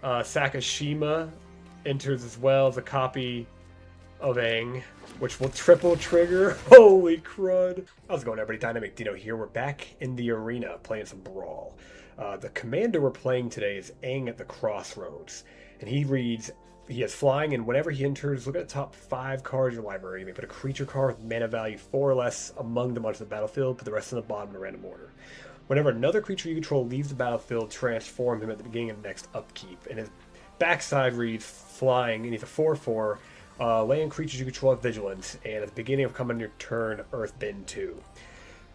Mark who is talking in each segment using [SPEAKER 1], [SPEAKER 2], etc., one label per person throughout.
[SPEAKER 1] Sakashima enters as well as a copy of Aang, which will triple trigger. Holy crud. How's it going, everybody? Dynamic Dino here. We're back in the arena playing some Brawl. The commander we're playing today is Aang at the Crossroads. And he has flying, and whenever he enters, look at the top 5 cards in your library. You may put a creature card with mana value 4 or less among them onto the battlefield, put the rest on the bottom in a random order. Whenever another creature you control leaves the battlefield, transform him at the beginning of the next upkeep. And his backside reads flying, and he's a 4/4. Land creatures you control have vigilance, and at the beginning of coming your turn, Earthbend 2.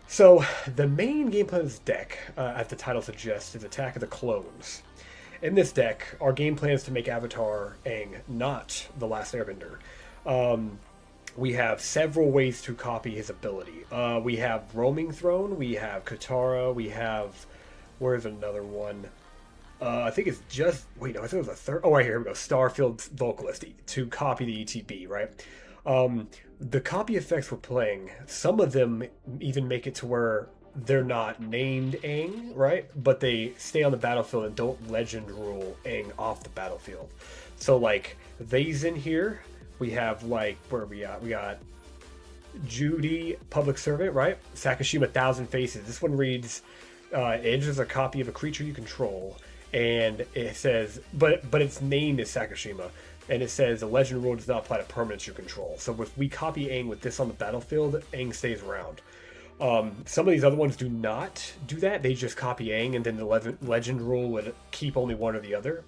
[SPEAKER 1] So, the main game plan of this deck, as the title suggests, is Attack of the Clones. In this deck, our game plan is to make Avatar Aang not the last Airbender. We have several ways to copy his ability. We have Roaming Throne, we have Katara, we have... Where's another one? I think it's just... Wait, no, I think it was a third... Oh, right here we go. Starfield's Vocalist to copy the ETB, right? The copy effects we're playing, some of them even make it to where they're not named Aang, right? But they stay on the battlefield and don't legend rule Aang off the battlefield. So, like, these in here, we have, like, where are we at? We got Judy, Public Servant, right? Sakashima, Thousand Faces. This one reads, Edge is a copy of a creature you control. And it says, but its name is Sakashima, and it says the legend rule does not apply to permanents you control. So if we copy Aang with this on the battlefield, Aang stays around. Some of these other ones do not do that. They just copy Aang, and then the legend rule would keep only one or the other.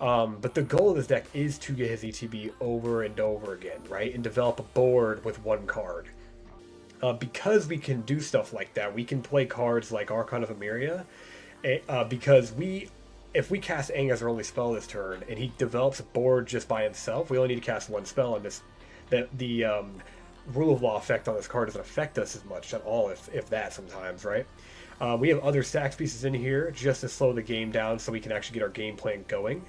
[SPEAKER 1] But the goal of this deck is to get his ETB over and over again, right? And develop a board with one card. Because we can do stuff like that, we can play cards like Archon of Emeria, because if we cast Aang as our only spell this turn, and he develops a board just by himself, we only need to cast one spell, and the rule of law effect on this card doesn't affect us as much at all, if that sometimes, right? We have other stacks pieces in here just to slow the game down so we can actually get our game plan going.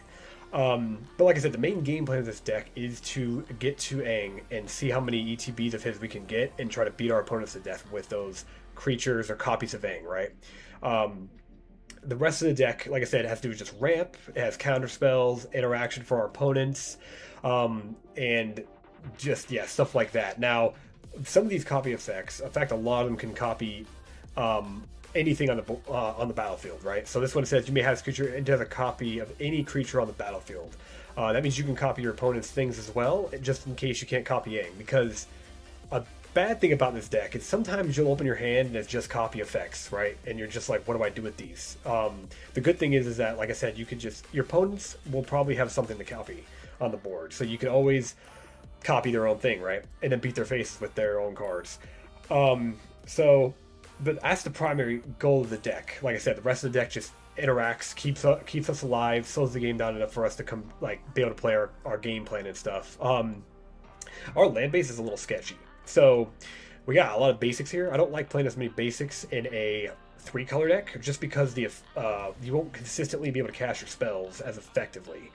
[SPEAKER 1] But like I said, the main game plan of this deck is to get to Aang and see how many ETBs of his we can get and try to beat our opponents to death with those creatures or copies of Aang, right? The rest of the deck, like I said, has to do with just ramp. It has counter spells, interaction for our opponents, and just, yeah, stuff like that. Now, some of these copy effects, in fact, a lot of them can copy anything on the battlefield, right? So this one says you may have this creature, it does a copy of any creature on the battlefield. That means you can copy your opponent's things as well, just in case you can't copy Aang, because a bad thing about this deck is sometimes you'll open your hand and it's just copy effects, right? And you're just like, what do I do with these? The good thing is that, like I said, you could just, your opponents will probably have something to copy on the board, so you can always copy their own thing, right? And then beat their faces with their own cards. But that's the primary goal of the deck. Like I said, the rest of the deck just interacts, keeps us alive, slows the game down enough for us to be able to play our game plan and stuff. Our land base is a little sketchy. So we got a lot of basics here. I don't like playing as many basics in a 3-color deck, just because you won't consistently be able to cast your spells as effectively.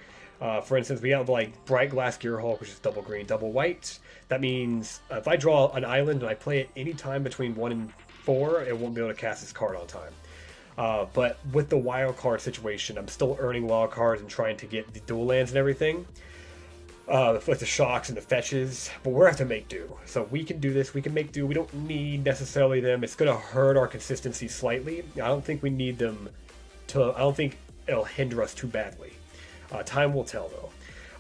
[SPEAKER 1] For instance, we have like Bright Glass Gearhulk, which is double green, double white. That means if I draw an island and I play it any time between 1 and 4, it won't be able to cast this card on time. But with the wild card situation, I'm still earning wild cards and trying to get the dual lands and everything. With the shocks and the fetches, but we're going to have to make do. So we can do this, we can make do. We don't need necessarily them. It's going to hurt our consistency slightly. I don't think we need them I don't think it'll hinder us too badly. Time will tell,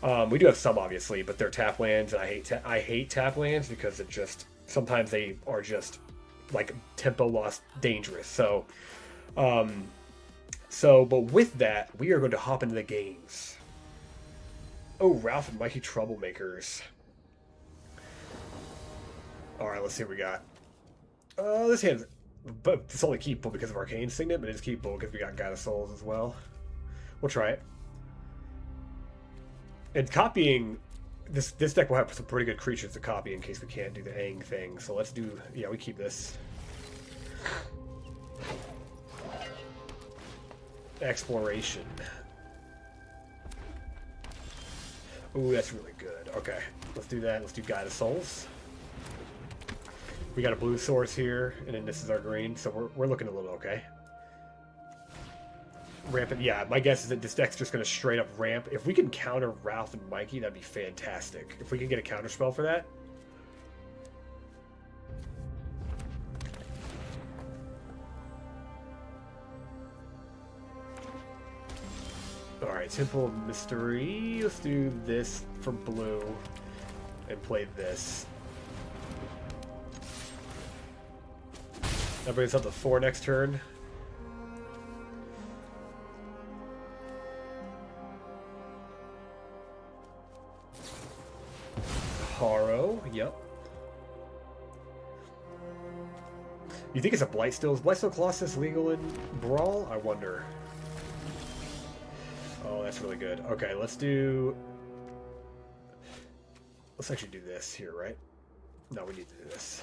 [SPEAKER 1] though. We do have some, obviously, but they're tap lands, and I hate tap lands because it just, sometimes they are just, like, tempo loss dangerous. So, but with that, we are going to hop into the games. Oh, Ralph and Mikey Troublemakers. Alright, let's see what we got. This hand, but it's only keepable because of Arcane Signet, but it's keepable because we got God of Souls as well. We'll try it. And copying, this deck will have some pretty good creatures to copy in case we can't do the Aang thing. So let's do, yeah, we keep this. Exploration. Ooh, that's really good. Okay, let's do that. Let's do God of Souls. We got a blue source here, and then this is our green, so we're looking a little okay. Ramp it. Yeah, my guess is that this deck's just going to straight up ramp. If we can counter Ralph and Mikey, that'd be fantastic. If we can get a counter spell for that. Alright, Temple of Mystery. Let's do this for blue and play this. That brings us up to 4 next turn. Haro, yep. You think it's a Blightsteel? Is Blightsteel Colossus legal in Brawl? I wonder. Oh, that's really good. Okay, let's actually do this here, right? No, we need to do this.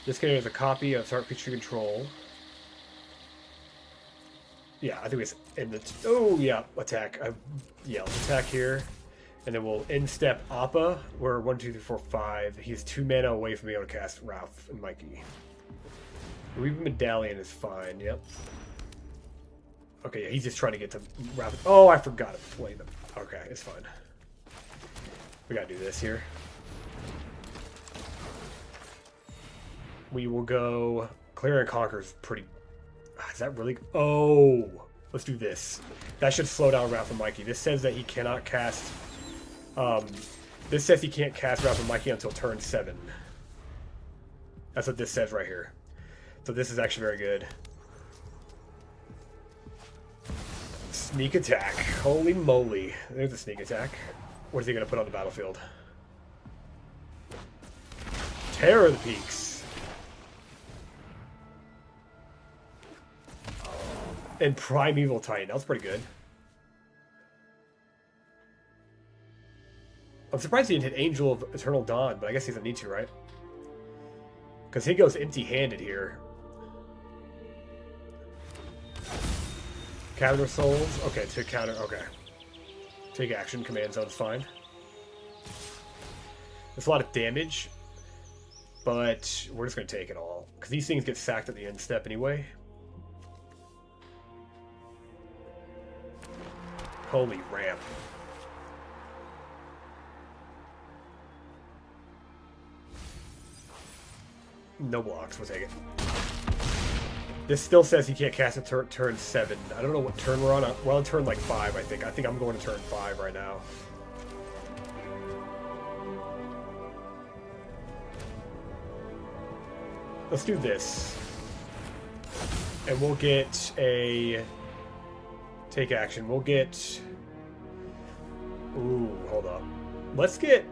[SPEAKER 1] This guy is a copy of Start Creature Control. Yeah, I think it's in the... Oh, yeah, attack. Yeah, let's attack here. And then we'll in-step Appa. We're 1, 2, 3, 4, 5. He's 2 mana away from being able to cast Ralph and Mikey. Reaping Medallion is fine, yep. Okay, yeah, he's just trying to get to Ralph. Oh, I forgot to play them. Okay, it's fine. We gotta do this here. We will go... Clear and Conquer is pretty... Is that really... Oh! Let's do this. That should slow down Ralph and Mikey. This says that he cannot cast... this says he can't cast Ralph and Mikey until turn 7. That's what this says right here. So this is actually very good. Sneak attack. Holy moly. There's a sneak attack. What is he going to put on the battlefield? Terror of the Peaks. And Primeval Titan. That was pretty good. I'm surprised he didn't hit Angel of Eternal Dawn, but I guess he doesn't need to, right? Because he goes empty-handed here. Counter Souls. Okay, to counter. Okay. Take action. Command Zone's fine. There's a lot of damage, but we're just going to take it all. Because these things get sacked at the end step anyway. Holy ramp. No blocks, we'll take it. This still says he can't cast it turn 7. I don't know what turn we're on. We're on turn like 5, I think. I think I'm going to turn 5 right now. Let's do this. And we'll get a... Take action. We'll get... Ooh, hold up. Let's get...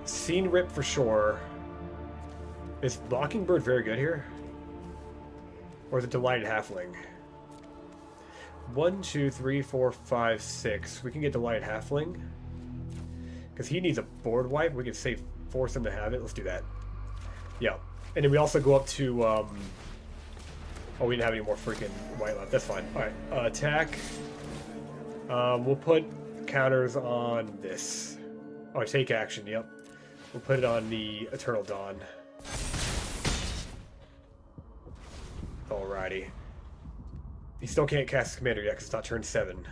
[SPEAKER 1] Scene Rip for sure. Is Mockingbird very good here? Or is it Delighted Halfling? 1, 2, 3, 4, 5, 6. We can get Delighted Halfling. Because he needs a board wipe. We can save, force him to have it. Let's do that. Yeah. And then we also go up to... Oh, we didn't have any more freaking white left. That's fine. Alright. Attack. We'll put counters on this. Oh, take action. Yep. We'll put it on the Eternal Dawn. Alrighty. He still can't cast Commander yet because it's not turn 7.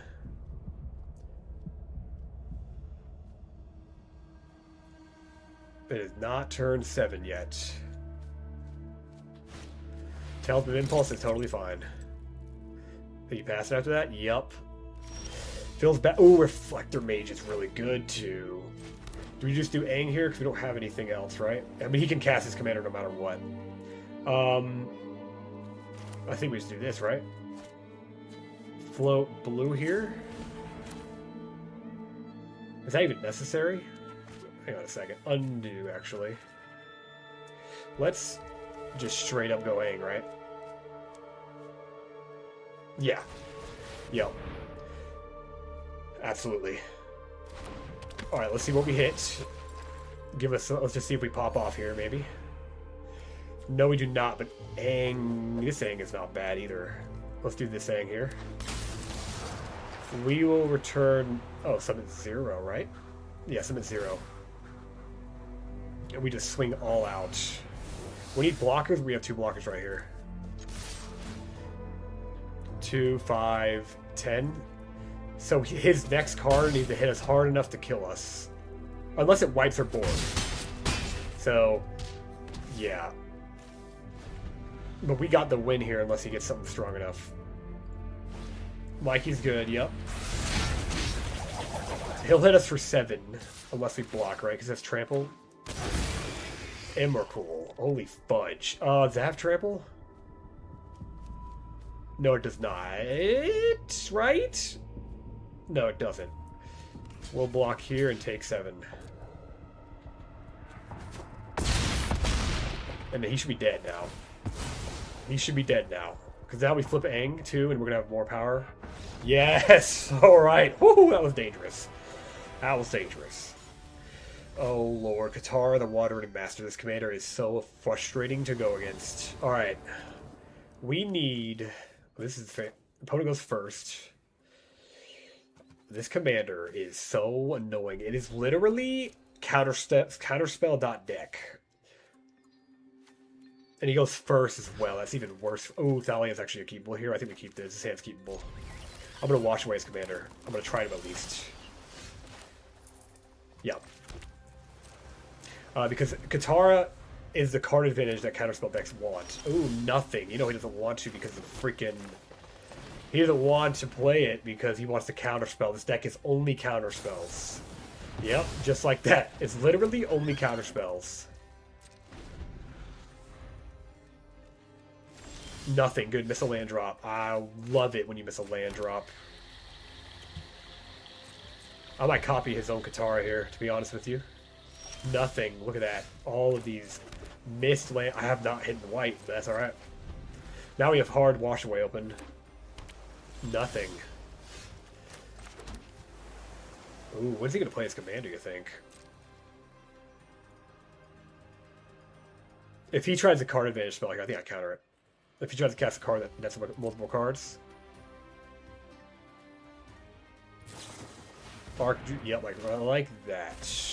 [SPEAKER 1] It is not turn 7 yet. Talisman Impulse is totally fine. Did you pass it after that? Yup. Feels bad. Oh, Reflector Mage is really good too. Do we just do Aang here? Because we don't have anything else, right? I mean, he can cast his commander no matter what. I think we just do this, right? Float blue here. Is that even necessary? Hang on a second. Undo, actually. Let's just straight up go Aang, right? Yeah. Yep. Absolutely. Alright, let's see what we hit. Let's just see if we pop off here, maybe. No, we do not, but Aang... This Aang is not bad either. Let's do this Aang here. We will return... Oh, summon 0, right? Yeah, summon 0. And we just swing all out. We need blockers. We have 2 blockers right here. 2, 5, 10. So his next card needs to hit us hard enough to kill us. Unless it wipes our board. So, yeah. But we got the win here unless he gets something strong enough. Mikey's good, yep. He'll hit us for 7. Unless we block, right? Because that's trample. And we're cool. Holy fudge. Does that have trample? No, it does not. Right? No, it doesn't. We'll block here and take 7. And then he should be dead now. He should be dead now. Because now we flip Aang, too, and we're going to have more power. Yes! Alright. Woo, that was dangerous. That was dangerous. Oh, Lord. Katara, the Watering Master. This commander is so frustrating to go against. Alright. We need... This is... Opponent goes first. This commander is so annoying. It is literally counterspell.deck. And he goes first as well. That's even worse. Oh, Thalia is actually a keepable here. I think we keep this. His hand's keepable. I'm going to wash away his commander. I'm going to try him at least. Yeah. Because Katara is the card advantage that counterspell decks want. Oh, nothing. You know he doesn't want to because of freaking... He doesn't want to play it because he wants to counterspell. This deck is only counterspells. Yep, just like that. It's literally only counterspells. Nothing. Good. Miss a land drop. I love it when you miss a land drop. I might copy his own Katara here, to be honest with you. Nothing. Look at that. All of these missed land. I have not hit the white, but that's alright. Now we have hard wash away open. Nothing. Ooh, when's he going to play his commander, you think? If he tries a card advantage spell, I think I counter it. If he tries to cast a card that's multiple cards. Arc, yep, like that.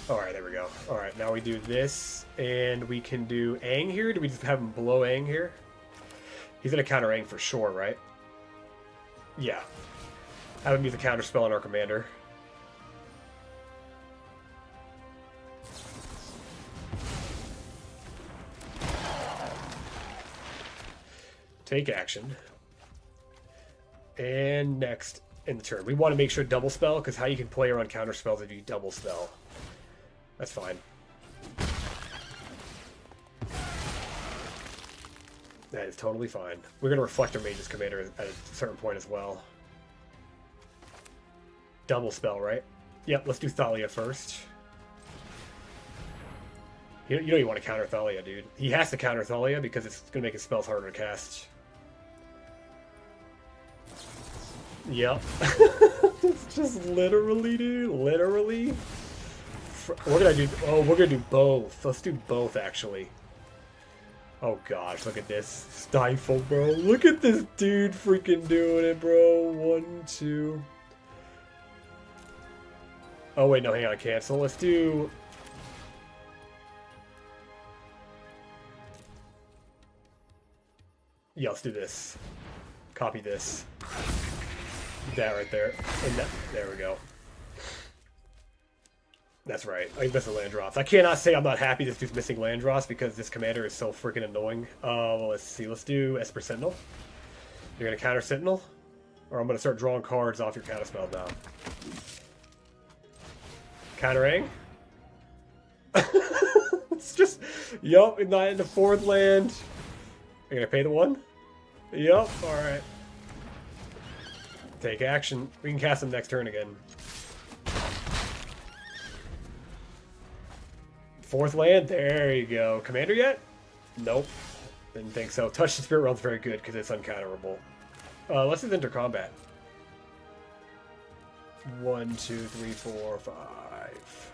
[SPEAKER 1] Alright, there we go. Alright, now we do this, and we can do Aang here. Do we just have him blow Aang here? He's going to counter Aang for sure, right? Yeah. Have him use a counter spell on our commander. Take action. And next in the turn. We want to make sure double spell, because how you can play around counter spells if you double spell. That's fine. That is totally fine. We're going to reflect our Mage's commander at a certain point as well. Double spell, right? Yep, let's do Thalia first. You know you want to counter Thalia, dude. He has to counter Thalia because it's going to make his spells harder to cast. Yep. It's just literally, dude. Literally. We're gonna do. Oh, we're gonna do both. Let's do both, actually. Oh gosh, look at this stifle, bro. Look at this dude freaking doing it, bro. 1, 2. Oh wait, no, hang on, cancel. Let's do. Yeah, let's do this. Copy this. That right there. And that, there we go. That's right. I missed the land drops. I cannot say I'm not happy this dude's missing land drops because this commander is so freaking annoying. Well, let's see. Let's do Esper Sentinel. You're going to counter Sentinel? Or I'm going to start drawing cards off your counter spell now. Countering. It's just... Yup, not in the 4th land. You're going to pay the 1? Yup, alright. Take action. We can cast him next turn again. 4th land? There you go. Commander yet? Nope. Didn't think so. Touch the Spirit Realm's very good because it's uncounterable. Let's just enter combat. 1, 2, 3, 4, 5.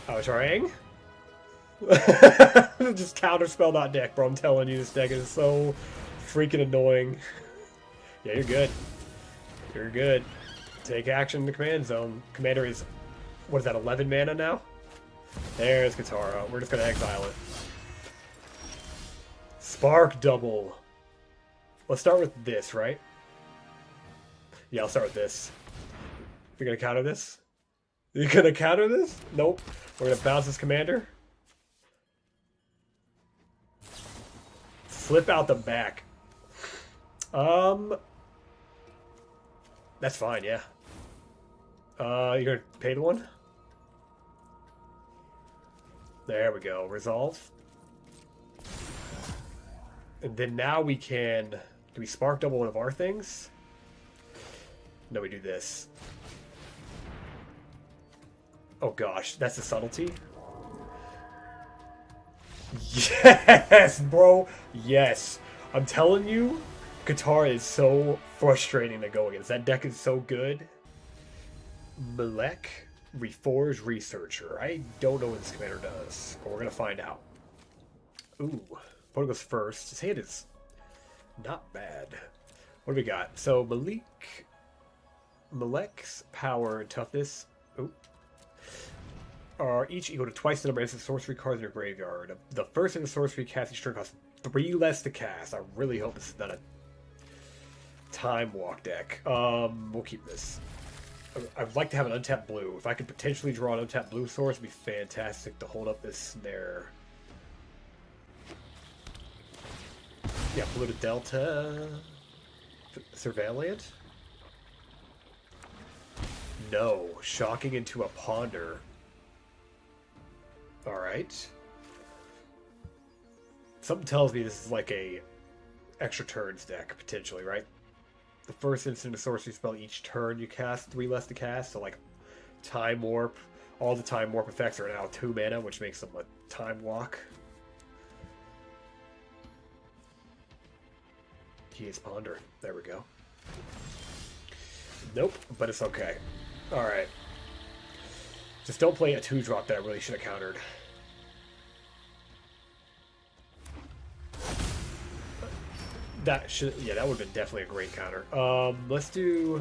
[SPEAKER 1] Oh, Charang? Just counterspell that deck, bro. I'm telling you, this deck is so freaking annoying. Yeah, you're good. You're good. Take action in the command zone. Commander is, what is that, 11 mana now? There's Katara. We're just going to exile it. Spark double. Let's start with this, right? Yeah, I'll start with this. You're going to counter this? You're going to counter this? Nope. We're going to bounce this commander. Flip out the back. That's fine, yeah. You're going to pay the one? There we go. Resolve. And then now we can... Do we spark double one of our things? No, we do this. Oh gosh, that's the subtlety. Yes, bro. Yes. I'm telling you, Qatar is so frustrating to go against. That deck is so good. Malek, Reforge Researcher. I don't know what this commander does, but we're going to find out. Ooh. Opponent goes first. His hand is not bad. What do we got? So Malek's power and toughness are each equal to twice the number of sorcery cards in your graveyard. The first in the sorcery casting string costs 3 less to cast. I really hope this is not a time walk deck. We'll keep this. I'd like to have an untapped blue. If I could potentially draw an untapped blue source, it'd be fantastic to hold up this snare. Yeah, blue to Delta. Surveillant? No. Shocking into a Ponder. Alright. Something tells me this is like a extra turns deck, potentially, right? The first instant of sorcery spell each turn you cast 3 less to cast, so like Time Warp. All the Time Warp effects are now 2 mana, which makes them a Time Walk. He is pondering. There we go. Nope, but it's okay. Alright. Just don't play a 2-drop that I really should have countered. That should, yeah, that would have been definitely a great counter. Let's do...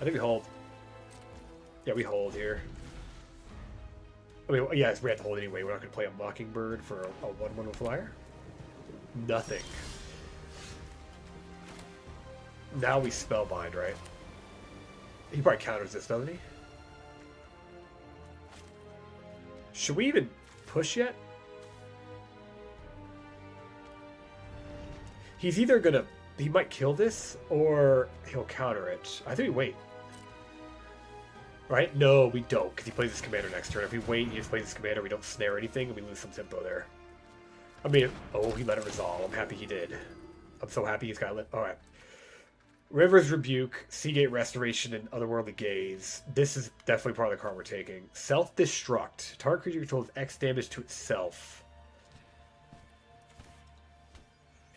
[SPEAKER 1] I think we hold. Yeah, we hold here. I mean, yeah, we have to hold anyway. We're not going to play a Mockingbird for a 1/1 flyer. Nothing. Now we Spellbind, right? He probably counters this, doesn't he? Should we even push yet? He's either gonna... He might kill this, or he'll counter it. I think we wait. Right? No, we don't, because he plays his commander next turn. If we wait, he just plays his commander, we don't snare anything, and we lose some tempo there. I mean, oh, he let it resolve. I'm happy he did. I'm so happy he's got lit. Alright. River's Rebuke, Seagate Restoration, and Otherworldly Gaze. This is definitely part of the card we're taking. Self-Destruct. Target creature controls X damage to itself.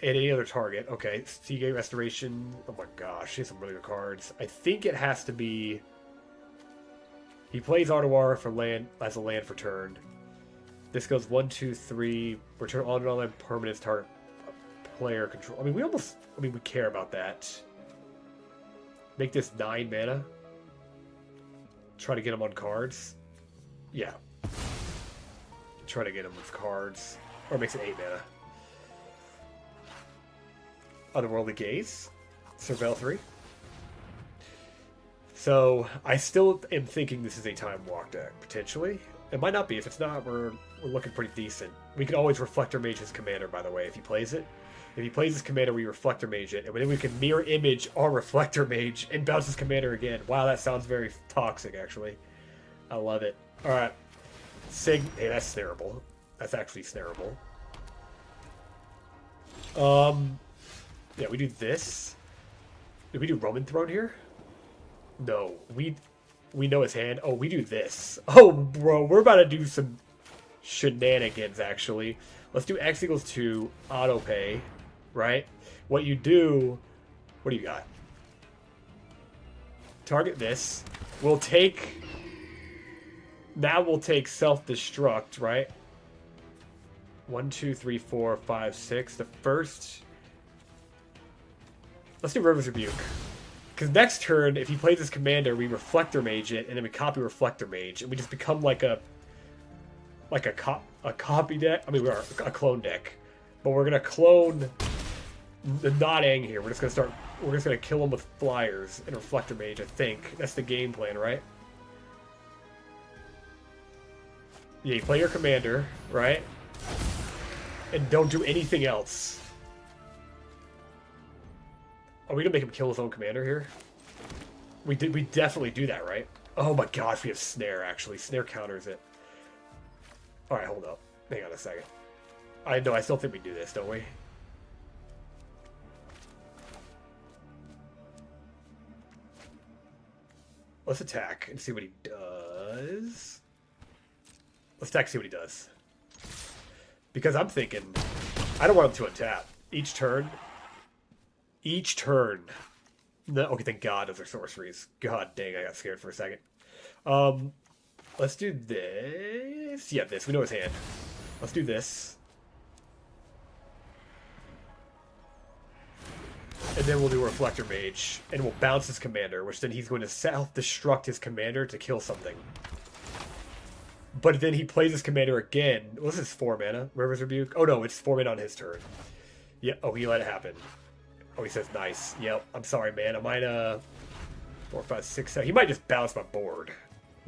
[SPEAKER 1] And any other target. Okay, Seagate Restoration. Oh my gosh, he has some really good cards. I think it has to be... He plays Ardoir for land as a land for turn. This goes 1, 2, 3. Return all non-land permanents target player control. I mean, we care about that. Make this 9 mana. Try to get him on cards. Yeah. Try to get him with cards. Or makes it 8 mana. Otherworldly Gaze. Surveil 3. So, I still am thinking this is a Time Walk deck, potentially. It might not be. If it's not, we're looking pretty decent. We can always Reflector Mage his commander, by the way, if he plays it. If he plays his commander, we Reflector Mage it, and then we can Mirror Image our Reflector Mage and bounce his commander again. Wow, that sounds very toxic, actually. I love it. Alright. Hey, that's snareable. That's actually snareable. Yeah, we do this. Did we do Roman Throne here? No, we know his hand. Oh, we do this. Oh, bro, we're about to do some shenanigans, actually. Let's do X equals 2, auto pay, right? What you do... What do you got? Target this. We'll take... Now we'll take self-destruct, right? 1, 2, 3, 4, 5, 6. The first... Let's do River's Rebuke. Because next turn, if he plays his commander, we Reflector Mage it, and then we copy Reflector Mage, and we just become like a copy deck. I mean, we are a clone deck, but we're gonna clone the not Aang here. We're just gonna kill him with flyers and Reflector Mage. I think that's the game plan, right? Yeah, you play your commander, right? And don't do anything else. Are we gonna make him kill his own commander here? We definitely do that, right? Oh my gosh, we have Snare, actually. Snare counters it. Alright, hold up. Hang on a second. I still think we do this, don't we? Let's attack and see what he does. Let's attack and see what he does. Because I'm thinking, I don't want him to untap. Each turn. No, okay, thank God those are sorceries. God dang, I got scared for a second. Let's do this. Yeah, this. We know his hand. Let's do this. And then we'll do Reflector Mage. And we'll bounce his commander, which then he's going to self-destruct his commander to kill something. But then he plays his commander again. What's this 4 mana? River's Rebuke? Oh no, it's 4 mana on his turn. Yeah, oh, he let it happen. Oh, he says nice. Yep, I'm sorry, man. I might, 4, 5, 6, 7. He might just bounce my board.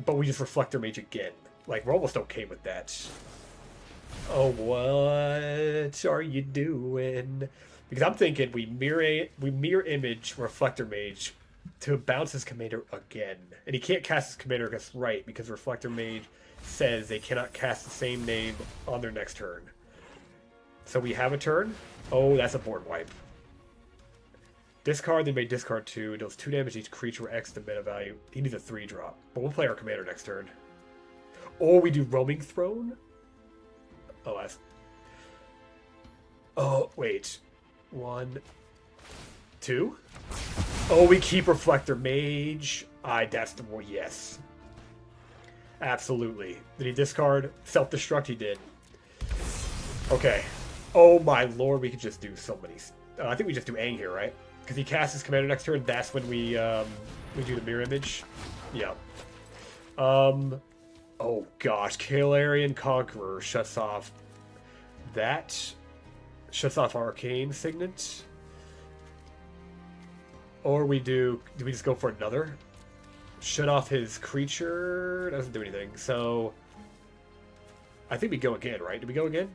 [SPEAKER 1] But we just Reflector Mage again. Like, we're almost okay with that. Oh, what are you doing? Because I'm thinking we mirror image Reflector Mage to bounce his commander again. And he can't cast his commander against right because Reflector Mage says they cannot cast the same name on their next turn. So we have a turn. Oh, that's a board wipe. Discard, they may discard 2. Deals 2 damage to each creature X the meta value. He needs a 3-drop. But we'll play our commander next turn. Or we do Roaming Throne. Oh, that's... Oh, wait. 1, 2. Oh, we keep Reflector Mage. That's the one. Yes. Absolutely. Did he discard? Self-destruct, he did. Okay. Oh my lord, we could just do so many... I think we just do Aang here, right? Because he casts his commander next turn, that's when we do the mirror image. Yeah. Oh gosh, Kalarian Conqueror shuts off that. Shuts off Arcane Signet. Or we do we just go for another? Shut off his creature, doesn't do anything. So I think we go again, right? Do we go again?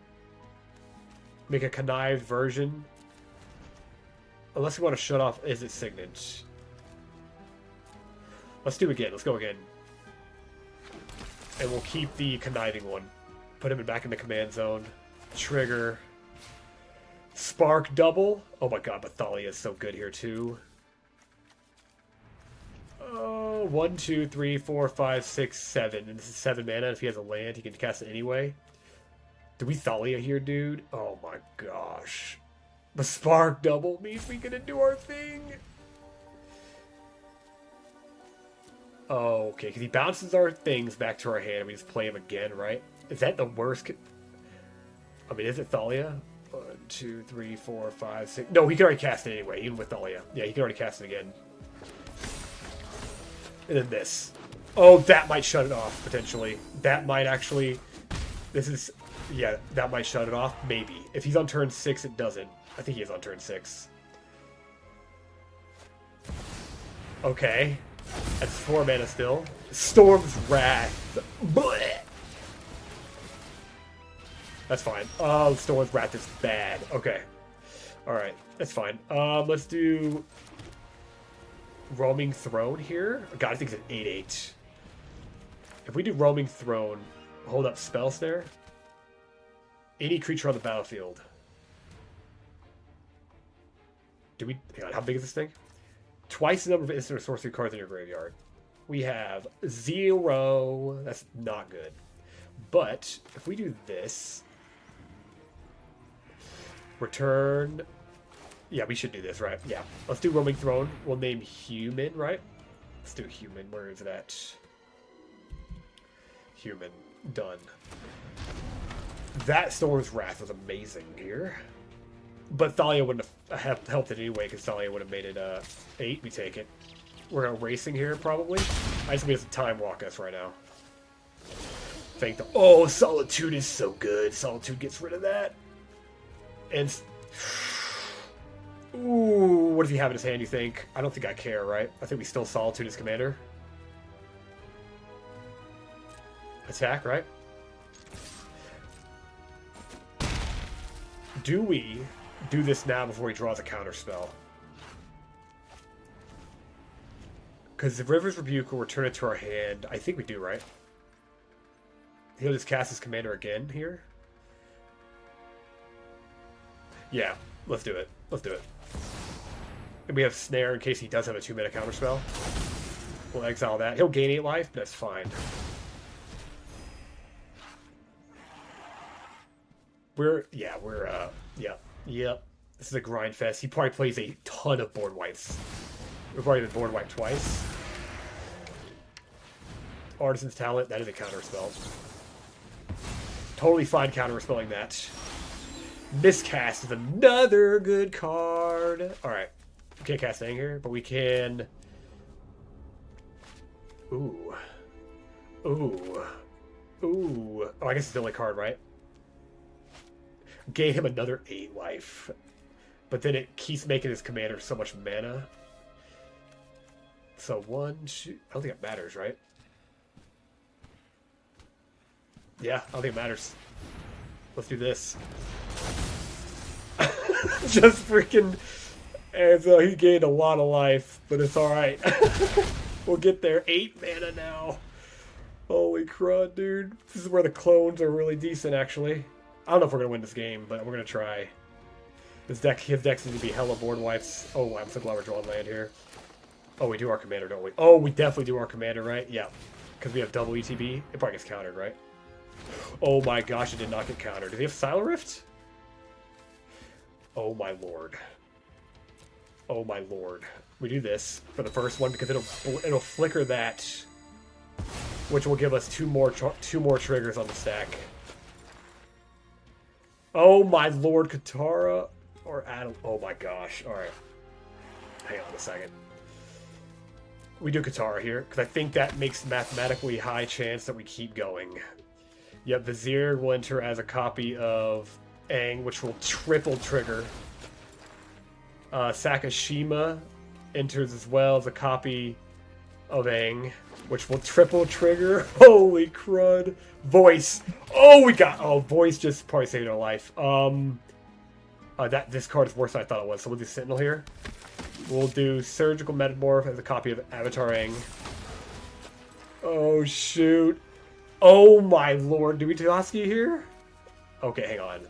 [SPEAKER 1] Make a connived version. Unless we want to shut off is it Signet. Let's do it again. Let's go again. And we'll keep the conniving one. Put him back in the command zone. Trigger. Spark double. Oh my god, Bathalia is so good here too. Oh, 1, 2, 3, 4, 5, 6, 7. And this is 7 mana. If he has a land, he can cast it anyway. Do we Thalia here, dude? Oh my gosh. The spark double means we gonna do our thing. Oh, okay, because he bounces our things back to our hand and we just play him again, right? Is that the worst? I mean, is it Thalia? 1, 2, 3, 4, 5, 6. No, he can already cast it anyway, even with Thalia. Yeah, he can already cast it again. And then this. Oh, that might shut it off, potentially. That might actually... This is... Yeah, that might shut it off. Maybe. If he's on turn 6, it doesn't. I think he is on turn 6. Okay. That's 4 mana still. Storm's Wrath. Blech. That's fine. Oh, Storm's Wrath is bad. Okay. Alright. That's fine. Let's do... Roaming Throne here. God, I think it's an 8/8. If we do Roaming Throne, hold up Spell Snare. Any creature on the battlefield. Do we... Hang on, how big is this thing? Twice the number of instant or sorcery cards in your graveyard. We have 0. That's not good. But, if we do this... Return... Yeah, we should do this, right? Yeah. Let's do Roaming Throne. We'll name Human, right? Let's do Human. Where is it at? Human. Done. That Storm's Wrath was amazing here. But Thalia wouldn't have helped it anyway, because Thalia would have made it 8. We take it. We're racing here, probably. I just need to time walk us right now. Thank the... Oh, Solitude is so good. Solitude gets rid of that. And... Ooh, what does he have in his hand, you think? I don't think I care, right? I think we still Solitude as commander. Attack, right? Do we do this now before he draws a counter spell? Because the River's Rebuke will return it to our hand. I think we do, right? He'll just cast his commander again here. Yeah, let's do it. Let's do it. And we have Snare in case he does have a 2-mana counterspell. We'll exile that. He'll gain 8 life, but that's fine. Yep. This is a grind fest. He probably plays a ton of board wipes. We've already been board wiped twice. Artisan's Talent, that is a counterspell. Totally fine counterspelling that. Miscast is another good card. Alright. We can't cast Aang here, but we can... Ooh. Oh, I guess it's the only card, right? Gave him another 8 life. But then it keeps making his commander so much mana. So 1, 2... I don't think it matters, right? Yeah, I don't think it matters. Let's do this. Just freaking... And so he gained a lot of life, but it's alright. We'll get there. 8 mana now. Holy crud, dude. This is where the clones are really decent, actually. I don't know if we're going to win this game, but we're going to try. His decks need to be hella board wipes. Oh, I'm so glad we're drawing land here. Oh, we do our commander, don't we? Oh, we definitely do our commander, right? Yeah. Because we have double ETB. It probably gets countered, right? Oh my gosh, it did not get countered. Do they have Silo Rift? Oh my lord. Oh my lord. We do this for the first one because it'll flicker that, which will give us two more triggers on the stack. Oh my lord, Katara or Adam. Oh my gosh. All right. Hang on a second. We do Katara here because I think that makes mathematically high chance that we keep going. Yep, Vizier will enter as a copy of Aang, which will triple trigger. Sakashima enters as well as a copy of Aang, which will triple trigger. Holy crud. Voice. Oh, we got... Oh, Voice just probably saved our life. This card is worse than I thought it was, so we'll do Sentinel here. We'll do Surgical Metamorph as a copy of Avatar Aang. Oh, shoot. Oh, my lord. Do we Toski here? Okay, hang on.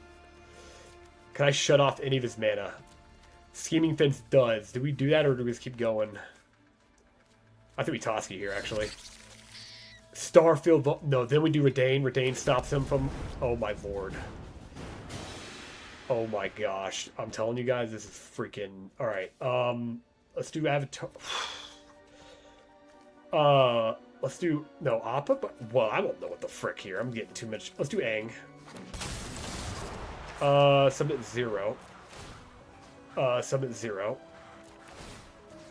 [SPEAKER 1] Can I shut off any of his mana? Scheming Fence does. Do we do that, or do we just keep going? I think we Toski here, actually. Starfield... No, then we do Redain. Redain stops him from... Oh, my lord. Oh, my gosh. I'm telling you guys, this is freaking... Alright, let's do Avatar... Let's do... No, Appa? But, well, I don't know what the frick here. I'm getting too much... Let's do Aang. Submit 0. Submit 0.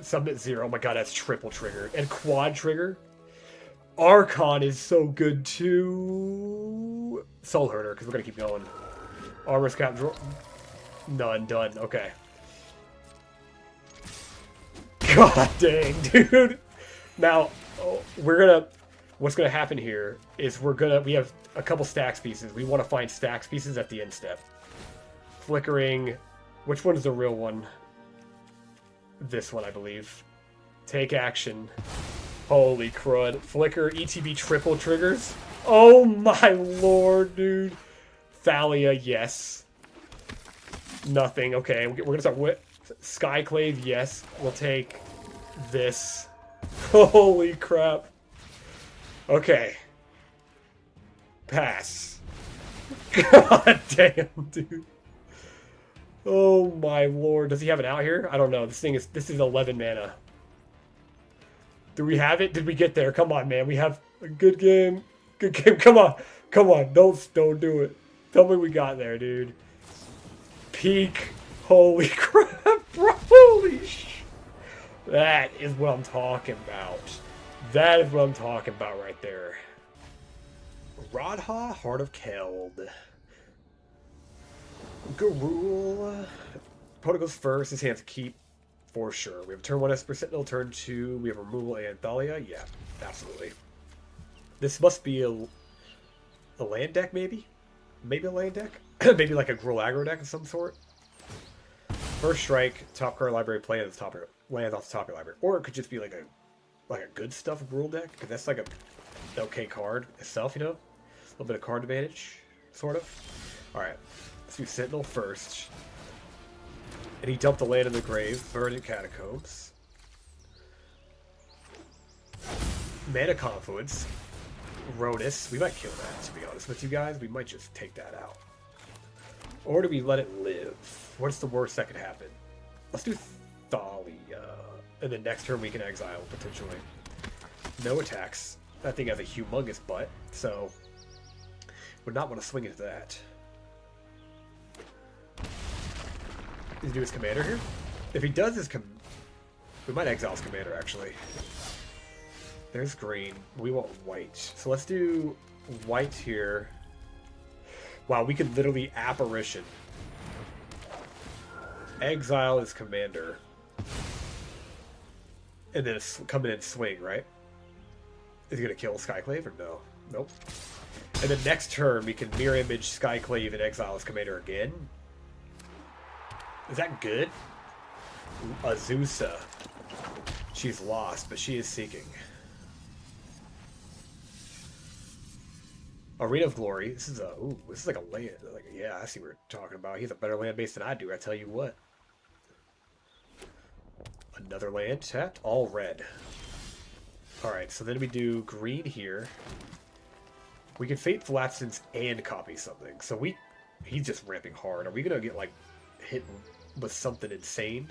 [SPEAKER 1] Submit 0. Oh my god, that's triple trigger. And quad trigger. Archon is so good too. Soul Herder, because we're going to keep going. Armor Scout draw. None. Done. Okay. God dang, dude. Now, what's going to happen here is we have a couple stacks pieces. We want to find stacks pieces at the end step. Flickering. Which one is the real one? This one, I believe. Take action. Holy crud. Flicker, ETB triple triggers. Oh my lord, dude. Thalia, yes. Nothing. Okay, we're going to start with Skyclave, yes. We'll take this. Holy crap. Okay. Pass. God damn, dude. Oh my lord. Does he have it out here? I don't know. This is 11 mana. Do we have it? Did we get there? Come on, man. We have a good game. Good game. Come on. Come on. Don't do it. Tell me we got there, dude. Peak. Holy crap, bro. Holy sh... That is what I'm talking about. That is what I'm talking about right there. Radha, Heart of Keld. Garul. Opponent goes first. His hands keep for sure. We have turn 1 Esper Sentinel, turn 2. We have removal and Thalia. Yeah, absolutely. This must be a land deck, maybe? Maybe a land deck? Maybe like a Gruul aggro deck of some sort? First strike, top card library, play at the top of lands off the top of your library. Or it could just be like a good stuff Gruul deck, because that's like a okay card itself, you know? A little bit of card advantage, sort of. Alright, let's do Sentinel first. And he dumped the land in the grave, Verdant Catacombs. Mana Confluence. Rodus. We might kill that, to be honest with you guys. We might just take that out. Or do we let it live? What's the worst that could happen? Let's do Thalia. And then next turn we can exile, potentially. No attacks. That thing has a humongous butt, so would not want to swing into that. Does he do his commander here? If he does his we might exile his commander, actually. There's green. We want white. So let's do white here. Wow, we could literally Apparition. Exile his commander. And then come in and swing, right? Is he going to kill Skyclave or no? Nope. And then next turn, we can Mirror Image Skyclave and exile his commander again. Is that good? Azusa. She's lost, but she is seeking. Arena of Glory. This is like a land. Like, yeah, I see what you're talking about. He's a better land base than I do. I tell you what. Another land tapped, all red. All right, so then we do green here. We can Fateful Absence and copy something. So he's just ramping hard. Are we gonna get like hit with something insane?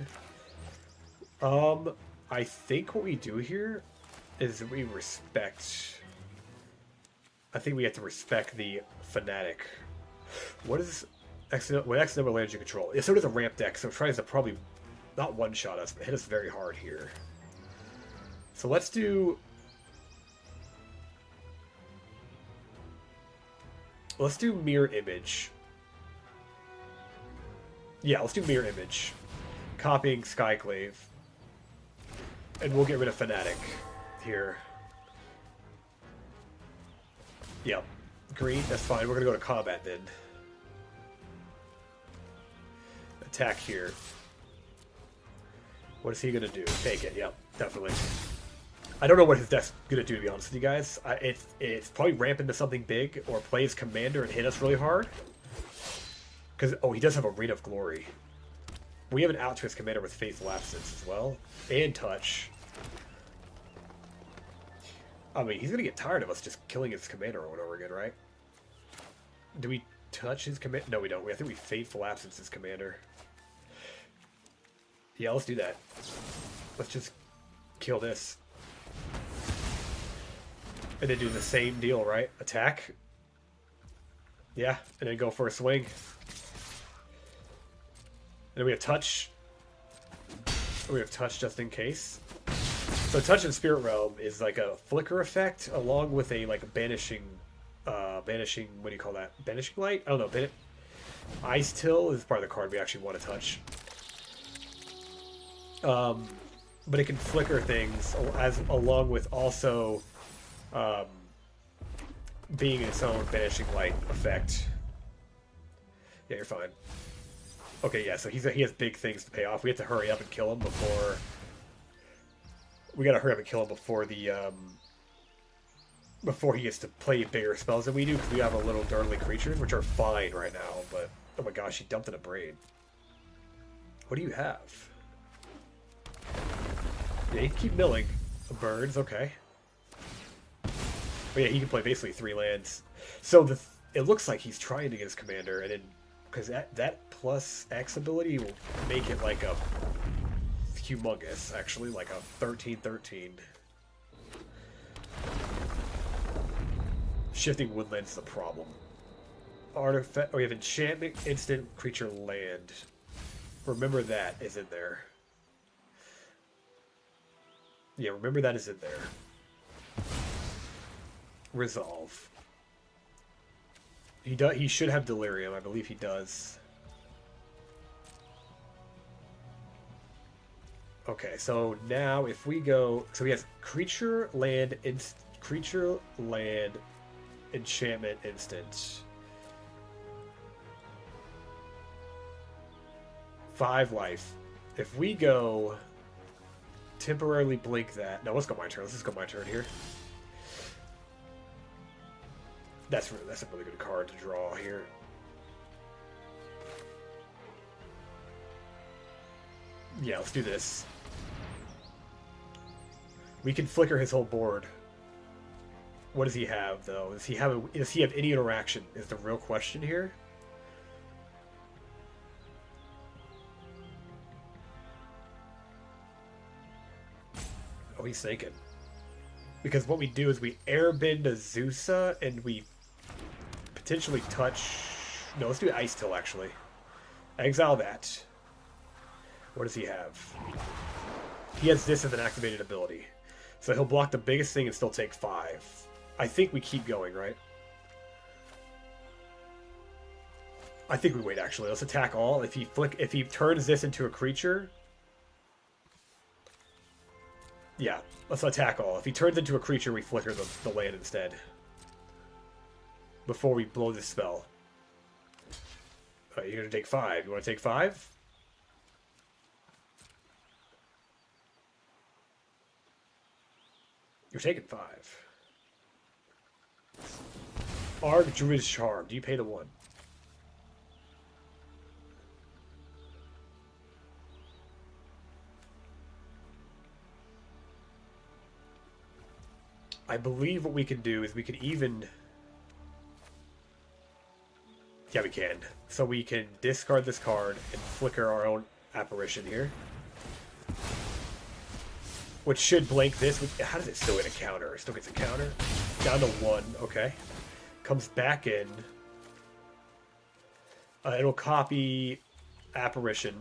[SPEAKER 1] I think what we do here is we respect. I think we have to respect the Fanatic. What is X number of lands you control? Yeah, so does a ramp deck, so it tries to probably not one-shot us, but hit us very hard here. So let's do Mirror Image. Yeah, let's do Mirror Image. Copying Skyclave. And we'll get rid of Fanatic here. Yep. Green, that's fine. We're going to go to combat then. Attack here. What is he going to do? Take it. Yep, definitely. I don't know what his deck's going to do, to be honest with you guys. It's probably ramp into something big or plays Commander and hit us really hard. Because, oh, he does have Arena of Glory. We have an out to his Commander with Faithful Absence as well. And Touch. I mean, he's going to get tired of us just killing his Commander over and over again, right? Do we touch his Commander? No, we don't. I think we Faithful Absence his Commander. Yeah, let's do that. Let's just kill this. And then do the same deal, right? Attack. Yeah, and then go for a swing. And then we have touch. We have touch just in case. So touch in Spirit Realm is like a flicker effect along with a like a banishing what do you call that? Banishing light? I don't know. Ice Till is part of the card we actually want to touch. But it can flicker things along with also being its own banishing light effect. Yeah, you're fine. Okay, yeah, so he has big things to pay off. We have to hurry up and kill him before. We gotta hurry up and kill him before before he gets to play bigger spells than we do, because we have a little dirtly creatures, which are fine right now. But oh my gosh, he dumped in a braid. What do you have? Yeah, he can keep milling. Birds, okay. But yeah, he can play basically 3 lands. So it looks like he's trying to get his commander, and then because that plus X ability will make it like a humongous, actually, like a 13/13. Shifting Woodlands is the problem. Artifact. Oh, we have enchantment, instant, creature, land. Remember that is in there. Yeah, remember that is in there. Resolve. He should have Delirium. I believe he does. Okay, so now if we go, so he has creature, land, enchantment, instant. 5 life. If we go temporarily blink that. No, let's go my turn. Let's just go my turn here. That's a really good card to draw here. Yeah, let's do this. We can flicker his whole board. What does he have, though? Does he have any interaction? Is the real question here. Oh, he's thinking. Because what we do is we airbend a Zeusa and we potentially touch. No, let's do Ice Till actually. Exile that. What does he have? He has this as an activated ability. So he'll block the biggest thing and still take 5. I think we keep going, right? I think we wait actually. Let's attack all. If he turns this into a creature. Yeah, let's attack all. If he turns into a creature, we flicker the land instead. Before we blow this spell. You're gonna take 5. You wanna take 5? You're taking 5. Arg Druid's Charm. Do you pay the 1? I believe what we can do is we can even... Yeah, we can. So we can discard this card and flicker our own apparition here. Which should blank this. How does it still get a counter? It still gets a counter. Down to 1. Okay. Comes back in. It'll copy apparition.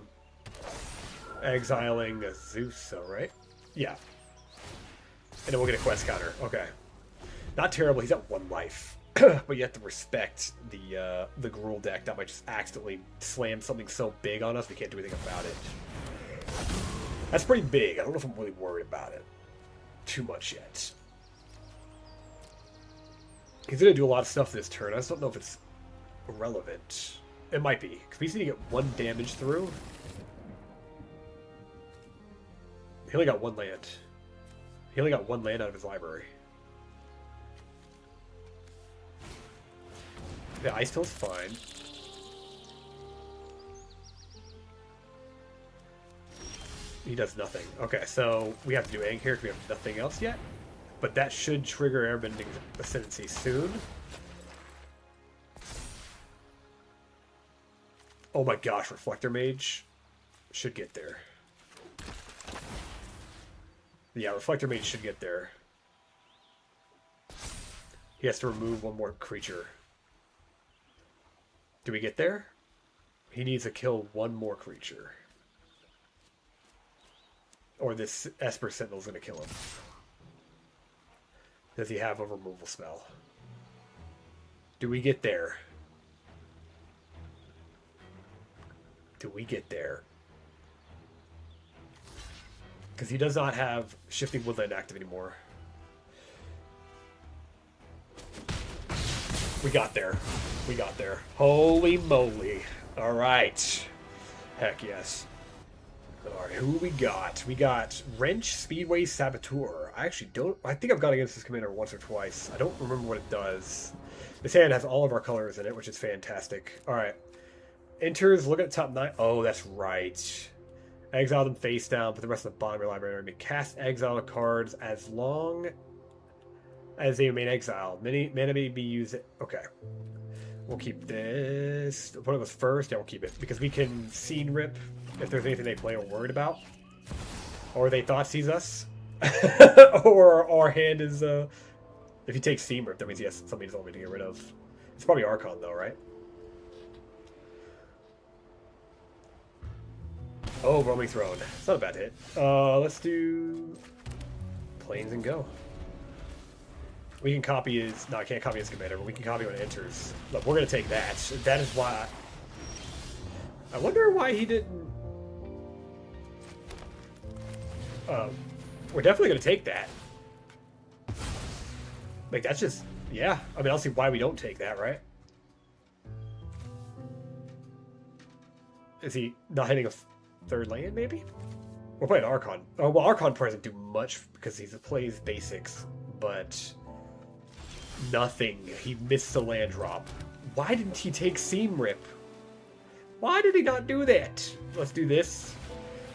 [SPEAKER 1] Exiling a Zeus, right? Yeah. And then we'll get a quest counter. Okay. Not terrible. He's at 1 life. But you have to respect the Gruul deck. That might just accidentally slam something so big on us we can't do anything about it. That's pretty big. I don't know if I'm really worried about it too much yet. He's going to do a lot of stuff this turn. I just don't know if it's relevant. It might be. Because we just need to get 1 damage through. He only got 1 land. He only got 1 land out of his library. The Ice Till's fine. He does nothing. Okay, so we have to do Aang here because we have nothing else yet. But that should trigger Airbending Ascendancy soon. Oh my gosh, Reflector Mage should get there. Yeah, Reflector Mage should get there. He has to remove 1 more creature. Do we get there? He needs to kill 1 more creature. Or this Esper Sentinel's going to kill him. Does he have a removal spell? Do we get there? Do we get there? Because he does not have Shifting Woodland active anymore. We got there. We got there. Holy moly. Alright. Heck yes. Alright, who we got? We got Wrench, Speedway, Saboteur. I think I've gone against this commander once or twice. I don't remember what it does. This hand has all of our colors in it, which is fantastic. Alright. Enters, look at the top 9. Oh, that's right. Exile them face down, put the rest of the bottom of your library. Cast exile cards as long as they remain exiled. Mana may be used. Okay. We'll keep this. Opponent goes first. Yeah, we'll keep it. Because we can Scene Rip if there's anything they play or worried about. Or they thought sees us. Or our hand is... If he takes Scene Rip, that means he has something he's only to get rid of. It's probably Archon, though, right? Oh, roaming throne. It's not a bad hit. Let's do planes and go. We can copy his... No, I can't copy his commander, but we can copy when it enters. Look, we're going to take that. That is why... I wonder why he didn't... We're definitely going to take that. Like, that's just... Yeah. I mean, I don't see why we don't take that, right? Is he not hitting a third land, maybe? We're playing Archon. Oh, well, Archon probably doesn't do much because he plays basics, but nothing. He missed the land drop. Why didn't he take Seam Rip? Why did he not do that? Let's do this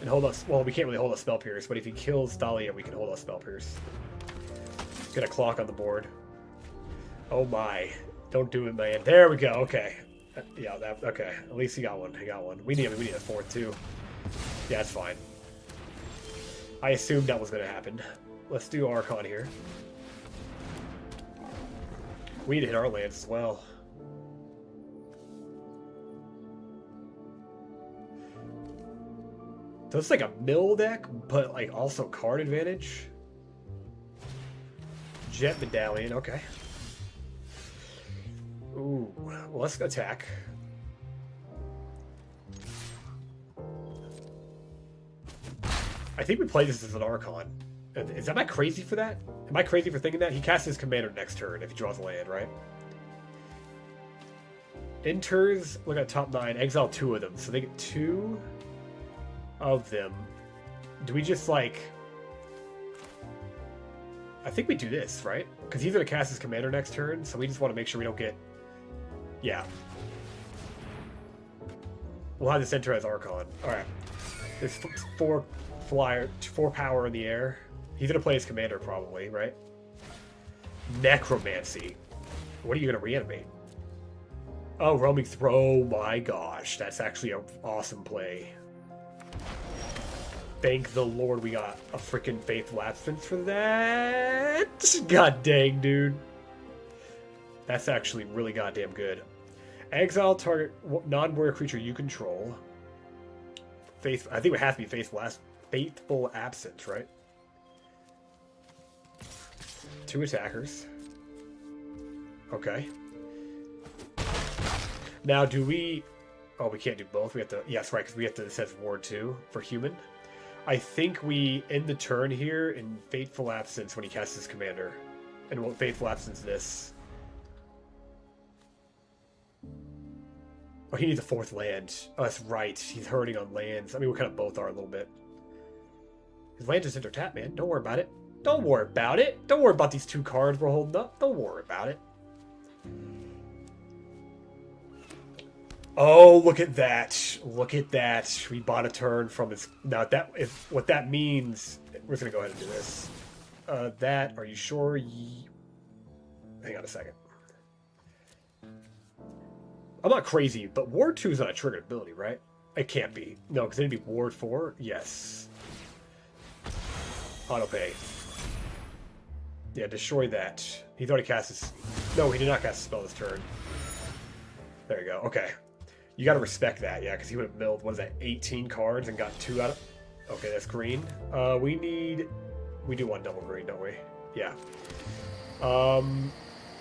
[SPEAKER 1] and hold us. Well, we can't really hold us Spell Pierce, but if he kills Thalia, we can hold us Spell Pierce. Get a clock on the board. Oh my. Don't do it, man. There we go. Okay. Yeah, that okay. At least he got one. He got one. We need a fourth too. Yeah, that's fine. I assumed that was gonna happen. Let's do Archon here. We need to hit our lands as well. So it's like a mill deck, but like also card advantage. Jet Medallion, okay. Ooh, well, let's attack. I think we play this as an Archon. Am I crazy for that? Am I crazy for thinking that? He casts his commander next turn if he draws a land, right? Enters, look at top 9, exile 2 of them. So they get 2 of them. Do we just like... I think we do this, right? Because he's going to cast his commander next turn, so we just want to make sure we don't get... Yeah. We'll have this enter as Archon. Alright. There's 4 power in the air. He's going to play his commander probably, right? Necromancy. What are you going to reanimate? Oh, roaming throw. Oh my gosh. That's actually an awesome play. Thank the Lord we got a freaking Faithful Absence for that. God dang, dude. That's actually really goddamn good. Exile target non-warrior creature you control. I think it has to be Faithful Absence, right? 2 attackers. Okay. Now, do we... Oh, we can't do both. We have to... Yes, right, because we have to... It says Ward 2 for human. I think we end the turn here in Faithful Absence when he casts his commander. And what Faithful Absence this? Oh, he needs a 4th land. Oh, that's right. He's hurting on lands. I mean, we kind of both are a little bit. His land just enter tap, man. Don't worry about it. Don't worry about it. Don't worry about these 2 cards we're holding up. Don't worry about it. Oh, look at that. Look at that. We bought a turn from his... Now, what that means... We're just going to go ahead and do this. That, are you sure? Hang on a second. I'm not crazy, but Ward 2 is not a triggered ability, right? It can't be. No, because it'd be Ward 4. Yes. Autopay. Yeah, destroy that. He's already cast his... No, he did not cast a spell this turn. There you go. Okay. You gotta respect that, yeah, because he would have milled, what is that, 18 cards and got 2 out of... Okay, that's green. We do want double green, don't we? Yeah.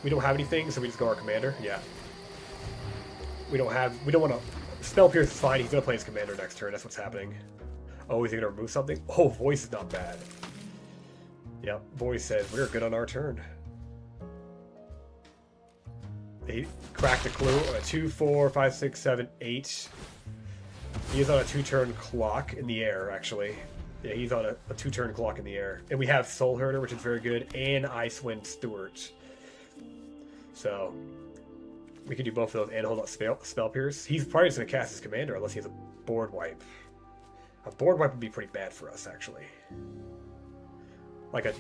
[SPEAKER 1] We don't have anything, so we just go our commander. Yeah. We don't want to... Spell Pierce is fine. He's going to play his commander next turn. That's what's happening. Oh, is he going to remove something? Oh, Voice is not bad. Yep, Voice says, we're good on our turn. He cracked a clue on a 2, 4, 5, 6, 7, 8. He is on a 2-turn clock in the air, actually. Yeah, he's on a 2-turn clock in the air. And we have Soul Herder, which is very good, and Icewind Stewart. So... we can do both of those and hold up Spell Pierce. He's probably just going to cast his commander unless he has a board wipe. A board wipe would be pretty bad for us, actually. Like a...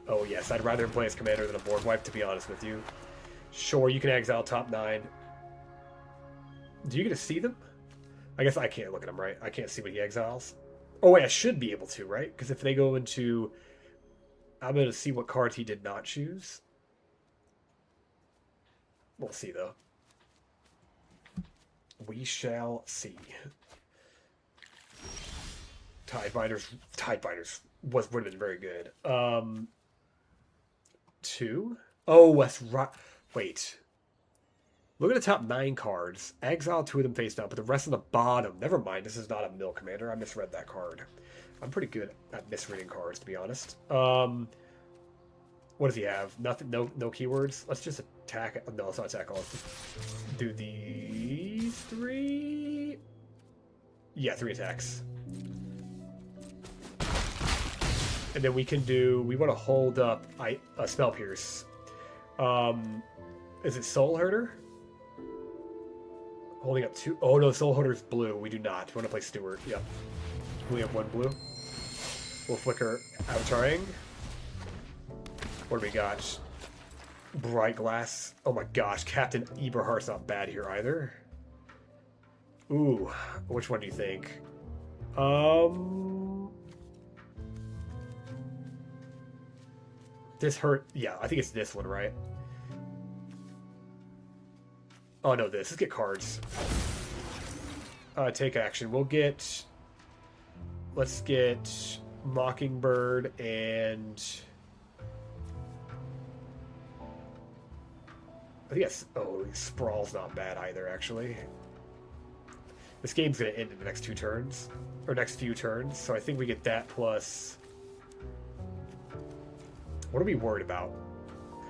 [SPEAKER 1] Oh, yes. I'd rather him play his commander than a board wipe, to be honest with you. Sure, you can exile top 9. Do you get to see them? I guess I can't look at them, right? I can't see what he exiles. Oh, wait. I should be able to, right? Because if they go into... I'm going to see what cards he did not choose. We'll see, though. We shall see. Tidebinders would have been very good. 2. Oh, that's right. Wait. Look at the top 9 cards. Exile 2 of them face down, but the rest on the bottom. Never mind, this is not a mill commander. I misread that card. I'm pretty good at misreading cards, to be honest. What does he have? Nothing. No keywords. Let's just attack. No, let's not attack all. Let's do these 3. Yeah, 3 attacks. And then we can do. We want to hold up a Spell Pierce. Is it Soul Herder? Holding up 2. Oh no, Soul Herder's blue. We do not. We want to play Steward. Yep. We have 1 blue. We'll flicker Avataring. What do we got? Bright Glass. Oh my gosh, Captain Eberhardt's not bad here either. Ooh, which one do you think? This hurt. Yeah, I think it's this one, right? Oh no, this. Let's get cards. Take action. We'll get. Let's get Mockingbird and. I think that's. Oh, Sprawl's not bad either, actually. This game's gonna end in the next 2 turns, or next few turns. So I think we get that plus. What are we worried about?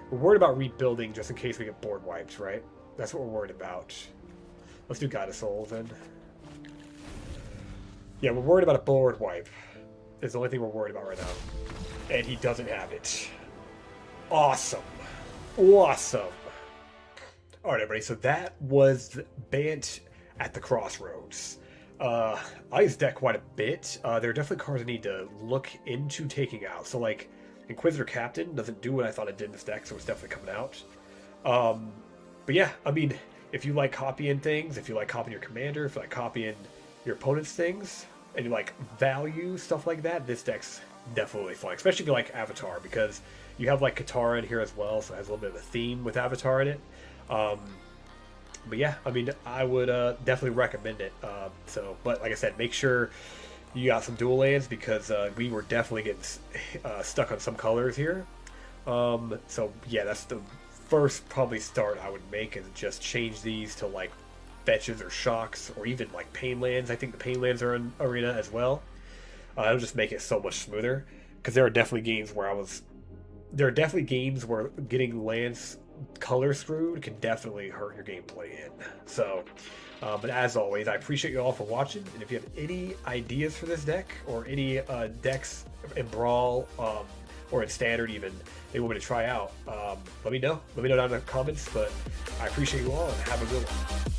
[SPEAKER 1] We're worried about rebuilding just in case we get board wiped, right? That's what we're worried about. Let's do God of Souls then. Yeah, we're worried about a board wipe. It's the only thing we're worried about right now. And he doesn't have it. Awesome. Awesome. Alright, everybody, so that was Bant at the Crossroads. I like this deck quite a bit. There are definitely cards I need to look into taking out. So, like, Inquisitor Captain doesn't do what I thought it did in this deck, so it's definitely coming out. But yeah, I mean, if you like copying things, if you like copying your commander, if you like copying your opponent's things, and you like value, stuff like that, this deck's definitely fun. Especially if you like Avatar, because you have like Katara in here as well, so it has a little bit of a theme with Avatar in it. But yeah, I mean, I would definitely recommend it. But like I said, make sure you got some dual lands, because we were definitely getting stuck on some colors here. So yeah, that's the first probably start I would make, is just change these to like fetches or shocks, or even like pain lands. I think the pain lands are in Arena as well. It'll just make it so much smoother, because there are definitely games where getting lands color screwed can definitely hurt your gameplay in. So but as always, I appreciate you all for watching, and if you have any ideas for this deck, or any decks in Brawl or in Standard even they want me to try out, let me know down in the comments. But I appreciate you all, and have a good one.